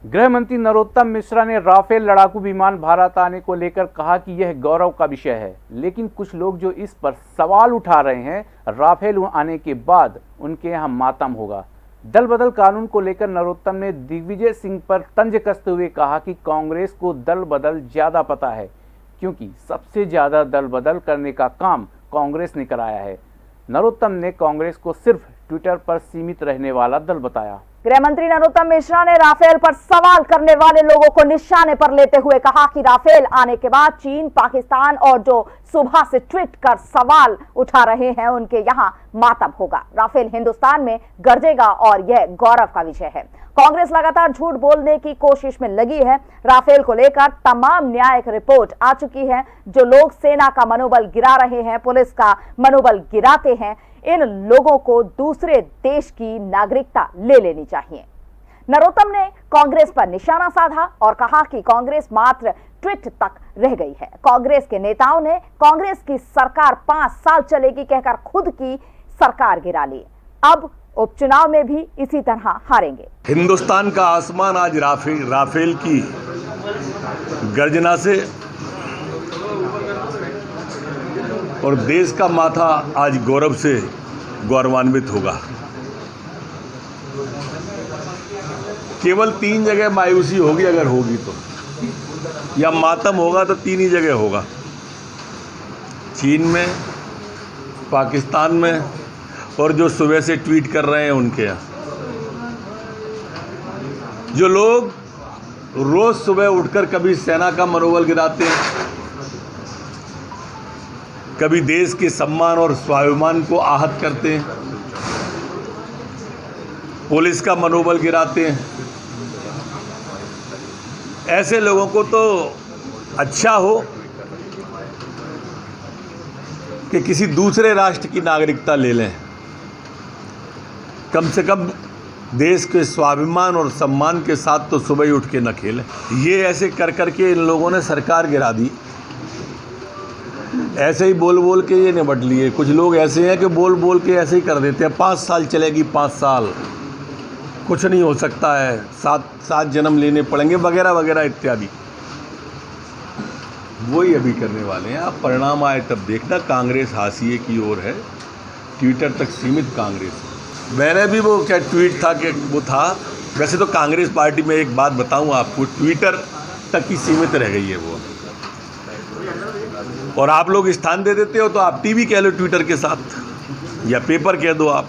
गृह मंत्री नरोत्तम मिश्रा ने राफेल लड़ाकू विमान भारत आने को लेकर कहा कि यह गौरव का विषय है, लेकिन कुछ लोग जो इस पर सवाल उठा रहे हैं, राफेल आने के बाद उनके यहाँ मातम होगा। दल बदल कानून को लेकर नरोत्तम ने दिग्विजय सिंह पर तंज कसते हुए कहा कि कांग्रेस को दल बदल ज्यादा पता है, क्योंकि सबसे ज्यादा दल बदल करने का काम कांग्रेस ने कराया है। नरोत्तम ने कांग्रेस को सिर्फ ट्विटर पर सीमित रहने वाला दल बताया। गृह मंत्री नरोत्तम मिश्रा ने राफेल पर सवाल करने वाले लोगों को निशाने पर लेते हुए कहा कि राफेल आने के बाद चीन, पाकिस्तान और जो सुबह से ट्वीट कर सवाल उठा रहे हैं उनके यहाँ मातम होगा। राफेल हिंदुस्तान में गरजेगा और यह गौरव का विषय है। कांग्रेस लगातार झूठ बोलने की कोशिश में लगी है। राफेल को लेकर तमाम न्यायिक रिपोर्ट आ चुकी है। जो लोग सेना का मनोबल गिरा रहे हैं, पुलिस का मनोबल गिराते हैं, इन लोगों को दूसरे देश की नागरिकता ले लेनी चाहिए। नरोत्तम ने कांग्रेस पर निशाना साधा और कहा कि कांग्रेस मात्र ट्वीट तक रह गई है। कांग्रेस के नेताओं ने कांग्रेस की सरकार 5 साल चलेगी कहकर खुद की सरकार गिरा ली। अब उपचुनाव में भी इसी तरह हारेंगे। हिंदुस्तान का आसमान आज राफेल की गर्जना से और देश का माथा आज गौरव से गौरवान्वित होगा। केवल 3 जगह मायूसी होगी, अगर होगी तो, या मातम होगा तो 3 ही जगह होगा, चीन में, पाकिस्तान में और जो सुबह से ट्वीट कर रहे हैं उनके यहाँ। जो लोग रोज सुबह उठकर कभी सेना का मनोबल गिराते हैं, कभी देश के सम्मान और स्वाभिमान को आहत करते हैं, पुलिस का मनोबल गिराते हैं, ऐसे लोगों को तो अच्छा हो कि किसी दूसरे राष्ट्र की नागरिकता ले लें, कम से कम देश के स्वाभिमान और सम्मान के साथ तो सुबह ही उठ के न खेलें। ये ऐसे कर करके इन लोगों ने सरकार गिरा दी। ऐसे ही बोल बोल के ये निपट लिए। कुछ लोग ऐसे हैं कि बोल बोल के ऐसे ही कर देते हैं। 5 साल चलेगी, 5 साल, कुछ नहीं हो सकता है, 7 जन्म लेने पड़ेंगे वगैरह वगैरह इत्यादि। वही अभी करने वाले हैं। आप परिणाम आए तब देखना। कांग्रेस हाशिए की ओर है, ट्विटर तक सीमित कांग्रेस। मैंने भी वो क्या ट्वीट था कि वो था, वैसे तो कांग्रेस पार्टी में एक बात बताऊं आपको, ट्विटर तक ही सीमित रह गई है वो। और आप लोग स्थान दे देते हो तो आप टीवी कह लो ट्विटर के साथ, या पेपर कह दो आप।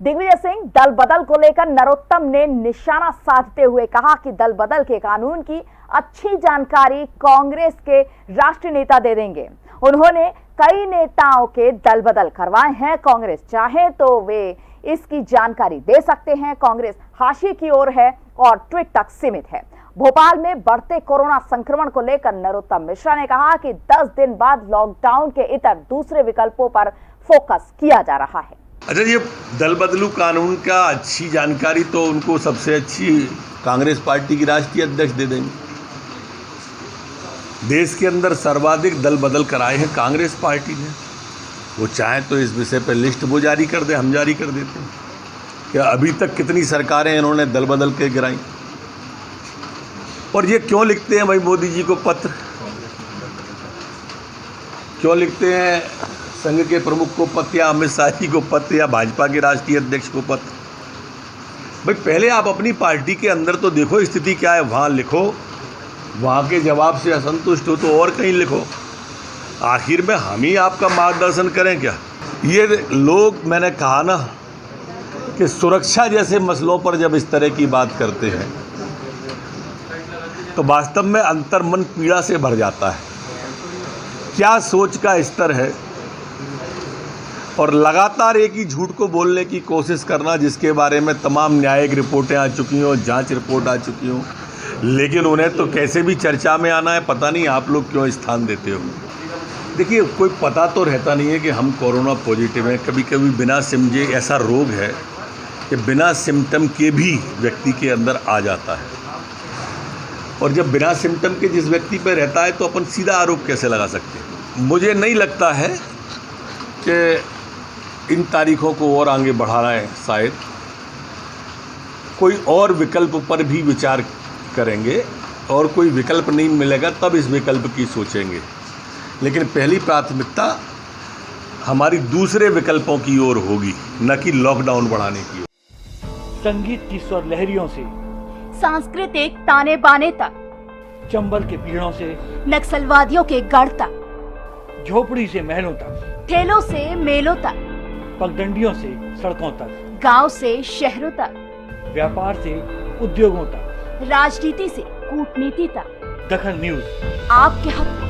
दिग्विजय सिंह दल बदल को लेकर नरोत्तम ने निशाना साधते हुए कहा कि दल बदल के कानून की अच्छी जानकारी कांग्रेस के राष्ट्रीय नेता दे देंगे। उन्होंने कई नेताओं के दल बदल करवाए हैं। कांग्रेस चाहे तो वे इसकी जानकारी दे सकते हैं। कांग्रेस हाशिए की ओर है और ट्वीट तक सीमित है। भोपाल में बढ़ते कोरोना संक्रमण को लेकर नरोत्तम मिश्रा ने कहा कि 10 दिन बाद लॉकडाउन के इतर दूसरे विकल्पों पर फोकस किया जा रहा है। अच्छा, ये दल बदलू कानून का अच्छी जानकारी तो उनको सबसे अच्छी कांग्रेस पार्टी की राष्ट्रीय अध्यक्ष दे देंगे। देश के अंदर सर्वाधिक दल बदल कराए हैं कांग्रेस पार्टी ने। वो चाहे तो इस विषय पर लिस्ट वो जारी कर दे, हम जारी कर देते हैं कि अभी तक कितनी सरकारें इन्होंने दल बदल के गिराई। और ये क्यों लिखते हैं भाई मोदी जी को पत्र, क्यों लिखते हैं संघ के प्रमुख को पत्र, या अमित शाह जी को पत्र, या भाजपा के राष्ट्रीय अध्यक्ष को पत्र? भाई पहले आप अपनी पार्टी के अंदर तो देखो स्थिति क्या है, वहाँ लिखो। वहाँ के जवाब से असंतुष्ट हो तो और कहीं लिखो। आखिर में हम ही आपका मार्गदर्शन करें क्या? ये लोग, मैंने कहा ना कि सुरक्षा जैसे मसलों पर जब इस तरह की बात करते हैं तो वास्तव में अंतर्मन पीड़ा से भर जाता है। क्या सोच का स्तर है, और लगातार एक ही झूठ को बोलने की कोशिश करना, जिसके बारे में तमाम न्यायिक रिपोर्टें आ चुकी हों, जांच रिपोर्ट आ चुकी हों, लेकिन उन्हें तो कैसे भी चर्चा में आना है। पता नहीं आप लोग क्यों स्थान देते हो। देखिए, कोई पता तो रहता नहीं है कि हम कोरोना पॉजिटिव हैं। कभी कभी बिना समझे ऐसा रोग है कि बिना सिम्टम के भी व्यक्ति के अंदर आ जाता है। और जब बिना सिम्टम के जिस व्यक्ति पर रहता है तो अपन सीधा आरोप कैसे लगा सकते हैं? मुझे नहीं लगता है कि इन तारीखों को और आगे बढ़ाना है। शायद कोई और विकल्प पर भी विचार करेंगे और कोई विकल्प नहीं मिलेगा तब इस विकल्प की सोचेंगे। लेकिन पहली प्राथमिकता हमारी दूसरे विकल्पों की ओर होगी, न कि लॉकडाउन बढ़ाने की ओर। संगीत की स्वर लहरियों से सांस्कृतिक ताने बाने तक, चंबल के पीड़ों से नक्सलवादियों के गढ़ तक, झोपड़ी से महलों तक, ठेलों से मेलों तक, पगडंडियों से सड़कों तक, गांव से शहरों तक, व्यापार से उद्योगों तक, राजनीति से कूटनीति तक, दखल न्यूज आपके हक में।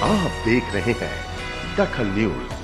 आप देख रहे हैं दखल न्यूज।